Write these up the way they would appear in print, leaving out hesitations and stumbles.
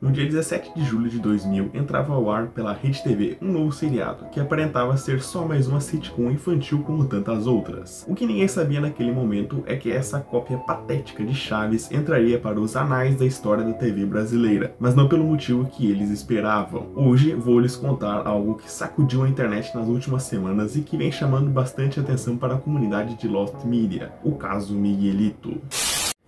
No dia 17 de julho de 2000, entrava ao ar pela Rede TV um novo seriado, que aparentava ser só mais uma sitcom infantil como tantas outras. O que ninguém sabia naquele momento é que essa cópia patética de Chaves entraria para os anais da história da TV brasileira, mas não pelo motivo que eles esperavam. Hoje vou lhes contar algo que sacudiu a internet nas últimas semanas e que vem chamando bastante atenção para a comunidade de Lost Media, o caso Miguelito.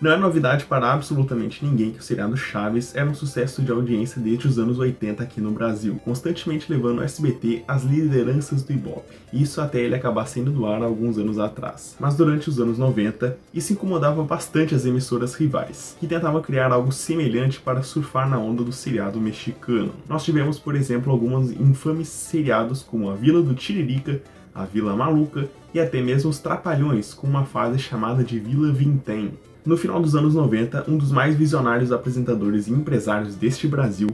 Não é novidade para absolutamente ninguém que o seriado Chaves era um sucesso de audiência desde os anos 80 aqui no Brasil, constantemente levando o SBT às lideranças do Ibope, isso até ele acabar saindo do ar há alguns anos atrás. Mas durante os anos 90, isso incomodava bastante as emissoras rivais, que tentavam criar algo semelhante para surfar na onda do seriado mexicano. Nós tivemos, por exemplo, alguns infames seriados como A Vila do Tiririca, A Vila Maluca e até mesmo Os Trapalhões, com uma fase chamada de Vila Vintém. No final dos anos 90, um dos mais visionários apresentadores e empresários deste Brasil,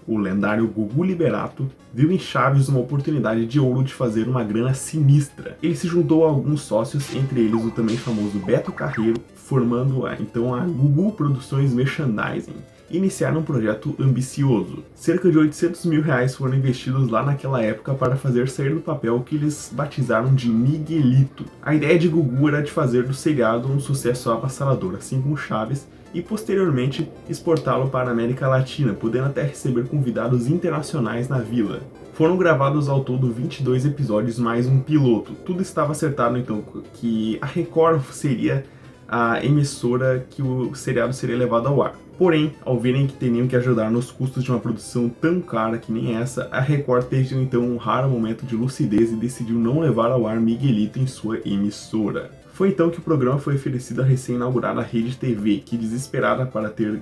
o lendário Gugu Liberato, viu em Chaves uma oportunidade de ouro de fazer uma grana sinistra. Ele se juntou a alguns sócios, entre eles o também famoso Beto Carreiro, formando então a Gugu Produções Merchandising. Iniciaram um projeto ambicioso. Cerca de R$800 mil foram investidos lá naquela época para fazer sair do papel o que eles batizaram de Miguelito. A ideia de Gugu era de fazer do seriado um sucesso avassalador, assim como Chaves, e posteriormente exportá-lo para a América Latina, podendo até receber convidados internacionais na vila. Foram gravados ao todo 22 episódios mais um piloto. Tudo estava acertado então que a Record seria a emissora que o seriado seria levado ao ar. Porém, ao verem que teriam que ajudar nos custos de uma produção tão cara que nem essa, a Record teve então um raro momento de lucidez e decidiu não levar ao ar Miguelito em sua emissora. Foi então que o programa foi oferecido à recém-inaugurada Rede TV, que, desesperada para ter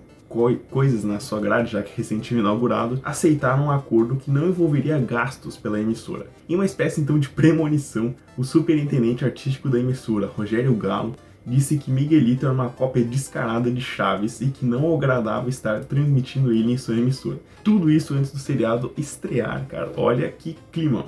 coisas na sua grade, já que recém tinha inaugurado, aceitaram um acordo que não envolveria gastos pela emissora. Em uma espécie então de premonição, o superintendente artístico da emissora, Rogério Galo, disse que Miguelito era uma cópia descarada de Chaves e que não o agradava estar transmitindo ele em sua emissora. Tudo isso antes do seriado estrear, cara. Olha que clima.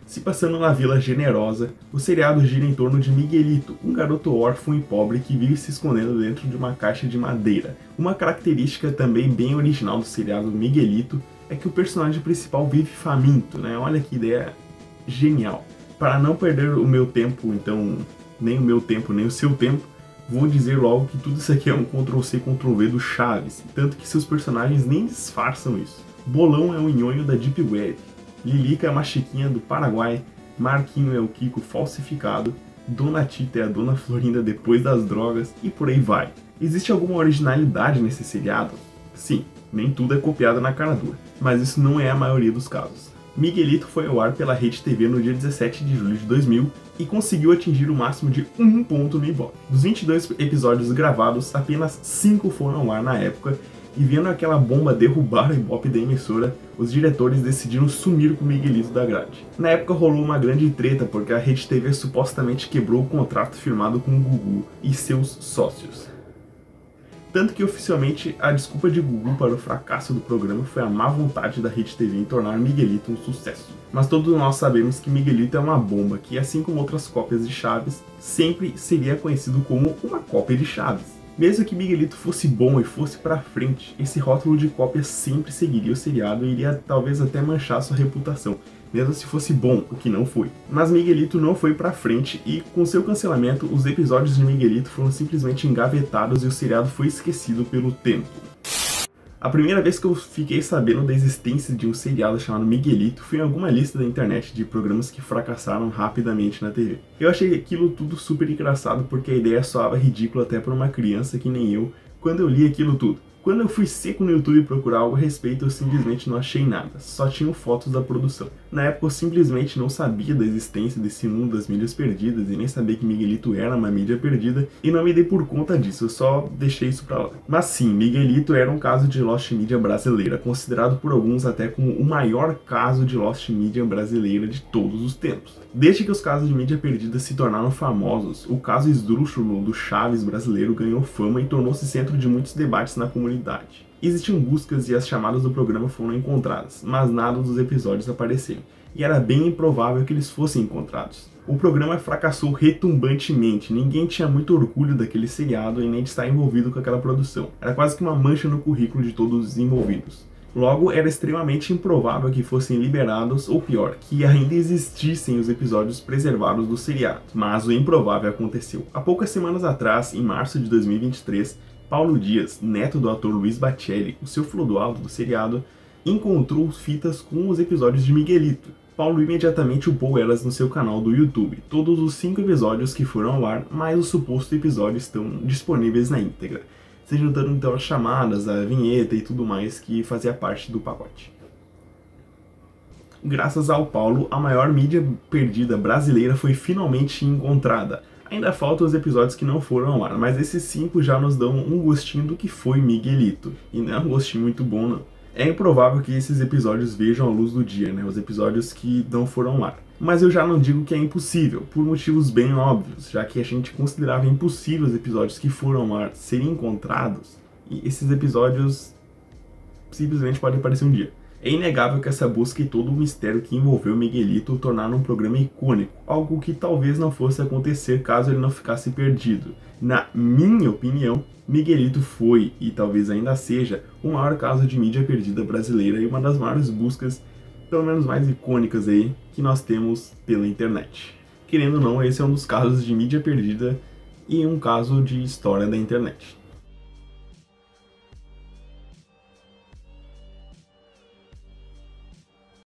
Se passando na Vila Generosa, o seriado gira em torno de Miguelito, um garoto órfão e pobre que vive se escondendo dentro de uma caixa de madeira. Uma característica também bem original do seriado Miguelito é que o personagem principal vive faminto, né? Olha que ideia genial. Para não perder o meu tempo, então, nem o meu tempo, nem o seu tempo, vou dizer logo que tudo isso aqui é um Ctrl+C, Ctrl+V do Chaves, tanto que seus personagens nem disfarçam isso. Bolão é o nhonho da Deep Web, Lilica é uma chiquinha do Paraguai, Marquinho é o Kiko falsificado, Dona Tita é a Dona Florinda depois das drogas e por aí vai. Existe alguma originalidade nesse seriado? Sim, nem tudo é copiado na cara dura, mas isso não é a maioria dos casos. Miguelito foi ao ar pela Rede TV no dia 17 de julho de 2000 e conseguiu atingir o máximo de 1 ponto no Ibope. Dos 22 episódios gravados, apenas 5 foram ao ar na época, e vendo aquela bomba derrubar o Ibope da emissora, os diretores decidiram sumir com o Miguelito da grade. Na época rolou uma grande treta porque a Rede TV supostamente quebrou o contrato firmado com o Gugu e seus sócios. Tanto que oficialmente a desculpa de Gugu para o fracasso do programa foi a má vontade da Rede TV em tornar Miguelito um sucesso. Mas todos nós sabemos que Miguelito é uma bomba que, assim como outras cópias de Chaves, sempre seria conhecido como uma cópia de Chaves. Mesmo que Miguelito fosse bom e fosse pra frente, esse rótulo de cópia sempre seguiria o seriado e iria talvez até manchar sua reputação, mesmo se fosse bom, o que não foi. Mas Miguelito não foi pra frente e, com seu cancelamento, os episódios de Miguelito foram simplesmente engavetados e o seriado foi esquecido pelo tempo. A primeira vez que eu fiquei sabendo da existência de um seriado chamado Miguelito foi em alguma lista da internet de programas que fracassaram rapidamente na TV. Eu achei aquilo tudo super engraçado porque a ideia soava ridícula até para uma criança que nem eu quando eu li aquilo tudo. Quando eu fui seco no YouTube procurar algo a respeito, eu simplesmente não achei nada, só tinham fotos da produção. Na época eu simplesmente não sabia da existência desse mundo das mídias perdidas e nem sabia que Miguelito era uma mídia perdida e não me dei por conta disso, eu só deixei isso pra lá. Mas sim, Miguelito era um caso de Lost Media brasileira, considerado por alguns até como o maior caso de Lost Media brasileira de todos os tempos. Desde que os casos de mídia perdida se tornaram famosos, o caso esdrúxulo do Chaves brasileiro ganhou fama e tornou-se centro de muitos debates na comunidade. Existiam buscas e as chamadas do programa foram encontradas, mas nada dos episódios apareceram, e era bem improvável que eles fossem encontrados. O programa fracassou retumbantemente, ninguém tinha muito orgulho daquele seriado e nem de estar envolvido com aquela produção. Era quase que uma mancha no currículo de todos os envolvidos. Logo, era extremamente improvável que fossem liberados, ou pior, que ainda existissem os episódios preservados do seriado. Mas o improvável aconteceu. Há poucas semanas atrás, em março de 2023, Paulo Dias, neto do ator Luiz Baccelli, o seu Frodoaldo do seriado, encontrou fitas com os episódios de Miguelito. Paulo imediatamente upou elas no seu canal do YouTube. Todos os 5 episódios que foram ao ar, mais o suposto episódio estão disponíveis na íntegra, se juntando então as chamadas, a vinheta e tudo mais que fazia parte do pacote. Graças ao Paulo, a maior mídia perdida brasileira foi finalmente encontrada. Ainda faltam os episódios que não foram ao ar, mas esses 5 já nos dão um gostinho do que foi Miguelito. E não é um gostinho muito bom, não. É improvável que esses episódios vejam a luz do dia, né? Os episódios que não foram ao ar. Mas eu já não digo que é impossível, por motivos bem óbvios, já que a gente considerava impossível os episódios que foram ao ar serem encontrados, e esses episódios simplesmente podem aparecer um dia. É inegável que essa busca e todo o mistério que envolveu Miguelito o tornaram um programa icônico, algo que talvez não fosse acontecer caso ele não ficasse perdido. Na minha opinião, Miguelito foi, e talvez ainda seja, o maior caso de mídia perdida brasileira e uma das maiores buscas, pelo menos mais icônicas aí, que nós temos pela internet. Querendo ou não, esse é um dos casos de mídia perdida e um caso de história da internet.